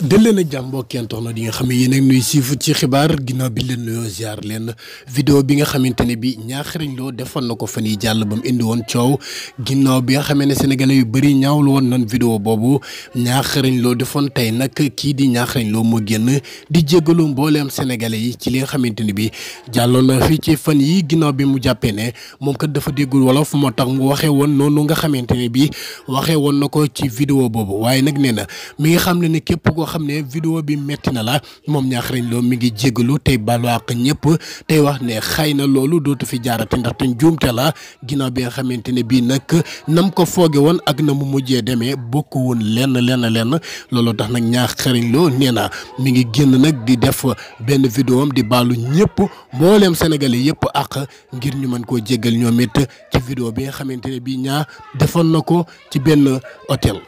dal leen ak jàmm mbokk internet yi nga xam ne yéen a ngi nuy siifu ci xibaar ginnaaw bi leen nuyoo ziar leen vidéo bi nga xamante ne bi Niakhar Lo defoon na ko fan yi jàll ba mu indi woon coow ginnaaw bi nga xamee ne sénégalais yu bëri ñaawlu woon nan vidéo boobu Niakhar Lo defoon tey nag kii di Niakhar Lo moo génn di jéggalu mbooleem sénégalais yi ci li nga xamante ne bi jàlloon na fii ci fan yi ginnaaw bi mu jàppee ne moom kat dafa déggul wolof moo tax mu waxee woon noonu nga xamante ne bi waxee woon na ko ci vidéo boobu waaye nag nee na mi ngi xam ne képp koo xam ne vidéo bi metti na la moom Niakhar Lo mi ngi jégalu tey balu àq ñëpp tey wax ne xëy na loolu dootu fi jaarati ndaxte njuumte la ginnaaw bi nga xamante ne bii nag nam ko fooge woon ak na mu mujjee demee bokk woon lenn loolu tax nag Niakhar Lo nee na mi ngi génn nag di def benn vidéo am di balu ñëpp mbooleem sénégalais yëpp àq ngir ñu mën koo jéggal ñoom it ci vidéo bi nga xamante ne bii ñaa defoon na ko ci benn hôtel.